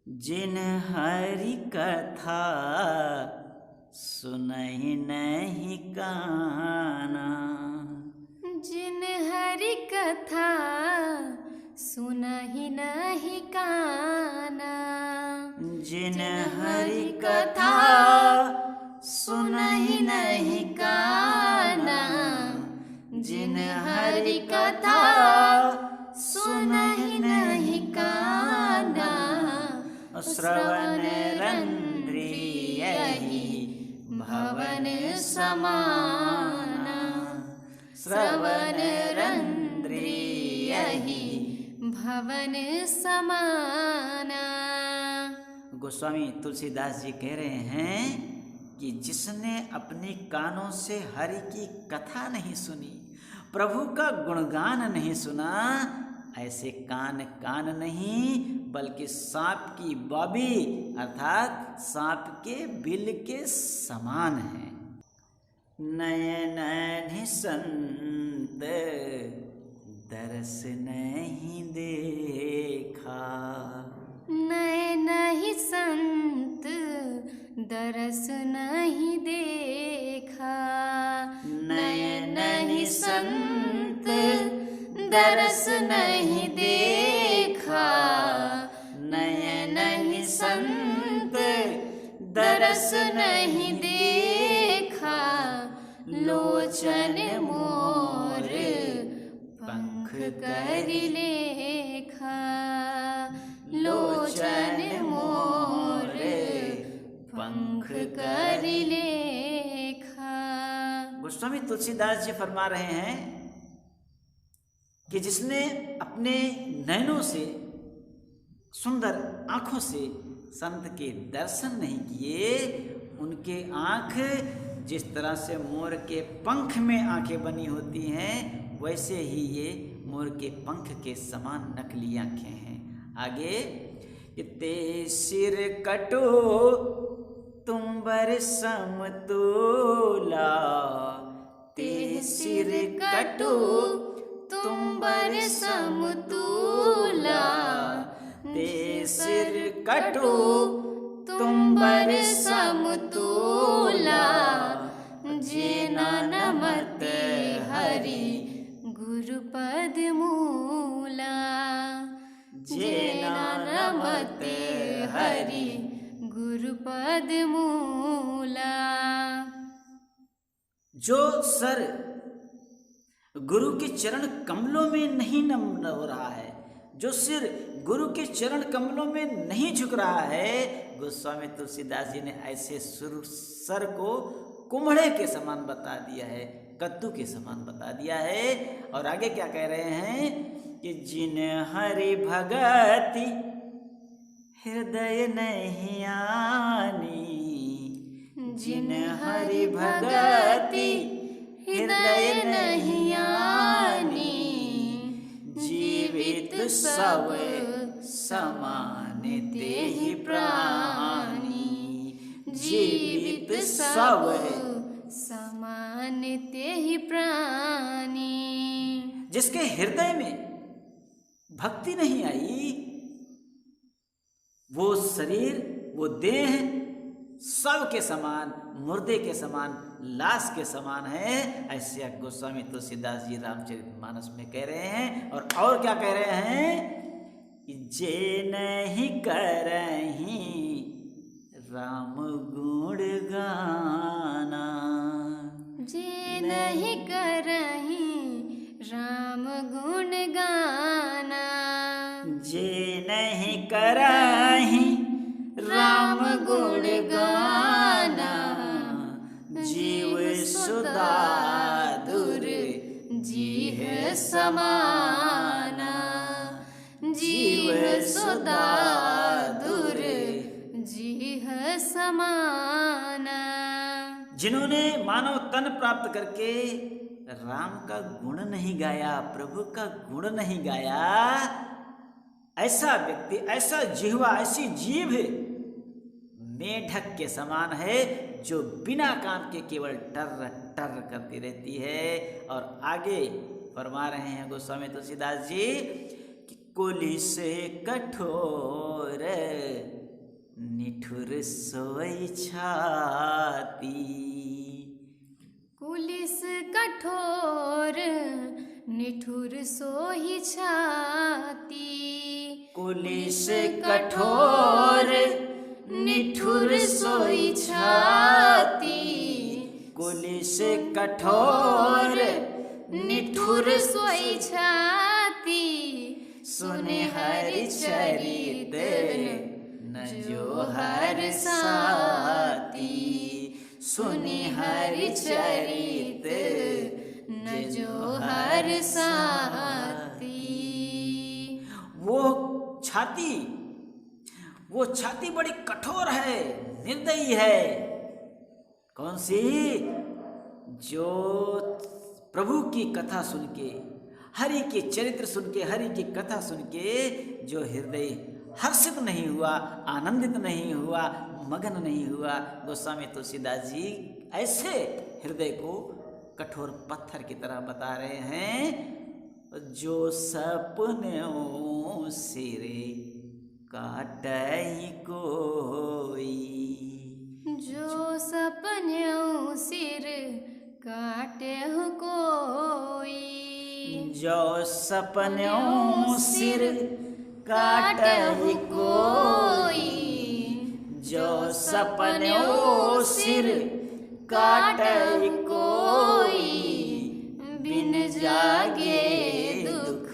जिन हरि कथा सुनहि नहीं काना। जिन हरि कथा सुनहि नहीं काना। जिन हरि कथा सुनहि नहीं काना। जिन हरि कथा सुनहि नहीं काना। श्रवण रंद्रियहि भवन समाना। श्रवण रंद्रियहि भवन समाना। गोस्वामी तुलसीदास जी कह रहे हैं कि जिसने अपने कानों से हरि की कथा नहीं सुनी, प्रभु का गुणगान नहीं सुना, ऐसे कान कान नहीं बल्कि सांप की बॉबी अर्थात सांप के बिल के समान है। नयन निसंत दरस नहीं देखा। नयन ही संत दरस नहीं देखा। नयन ही संत दरस नहीं देखा। नयन ही संत दरस नहीं देखा। लोचन मोर पंख कर लेखा। लोचन मोर पंख कर लेखा। गोस्वामी तुलसीदास जी फरमा रहे हैं कि जिसने अपने नयनों से, सुंदर आंखों से संत के दर्शन नहीं किए, उनके आंख जिस तरह से मोर के पंख में आंखें बनी होती हैं, वैसे ही ये मोर के पंख के समान नकली आंखें हैं। आगे, ते सिर कटो तुम्बर समतोला। ते सिर कटो तुम्बर समतोला। ते सिर कटो तुम्बर समतोला। जेना नमत हरि गुरुपद मूला। जेना नमत हरि गुरुपद मूला। जो सर गुरु के चरण कमलों में नहीं नम्र हो रहा है, जो सिर गुरु के चरण कमलों में नहीं झुक रहा है, गोस्वामी तुलसीदास जी ने ऐसे सर को कुम्हड़े के समान बता दिया है, कद्दू के समान बता दिया है। और आगे क्या कह रहे हैं कि जिन हरि भगति हृदय नहीं आनी। जिन हरि भगति हृदय नहीं आनी। जीवित सब समान तेहि प्राणी। जीवित सब समान तेहि प्राणी। जिसके हृदय में भक्ति नहीं आई, वो शरीर, वो देह सब के समान, मुर्दे के समान, लाश के समान है। ऐसे गोस्वामी तुलसीदास जी रामचरितमानस में कह रहे हैं। और क्या कह रहे हैं कि जे नहीं करहीं राम गुण गाना। जे नहीं करहीं राम गुण गाना। जे नहीं करहीं राम गुण गाना। जीव सुधा दुर जीह समाना। जीव सुधा दुर जीह समाना। जिन्होंने मानव तन प्राप्त करके राम का गुण नहीं गाया, प्रभु का गुण नहीं गाया, ऐसा व्यक्ति, ऐसा जिह्वा, ऐसी जीभ मेढक के समान है, जो बिना काम के केवल टर टर करती रहती है। और आगे फरमा रहे हैं गोस्वामी तुलसीदास जी कि कुली से कठोर निठुर सोई छाती। कुलिस कठोर निठुर सोही छाती। कुलिस कठोर निठुर सोई छाती। कुलिस कठोर निठुर सोई छाती। सुने हरि चरित न जो हर साती। सुने हरि चरित न जो हर साती। वो छाती बड़ी कठोर है, निर्दयी है। कौन सी? जो प्रभु की कथा सुन के, हरि के चरित्र सुन के, हरि की कथा सुन के जो हृदय हर्षित नहीं हुआ, आनंदित नहीं हुआ, मगन नहीं हुआ। गोस्वामी तुलसीदास जी ऐसे हृदय को कठोर पत्थर की तरह बता रहे हैं। जो सपनों सिरे काटई कोई। जो सपनों सिर काटे हो कोई। जो सपनों सिर काटई कोई। जो सपनों सिर काटई कोई। बिन जागे दुख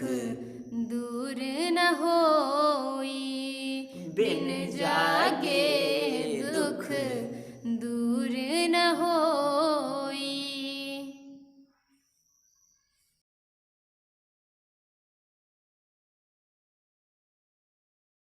दूर न हो।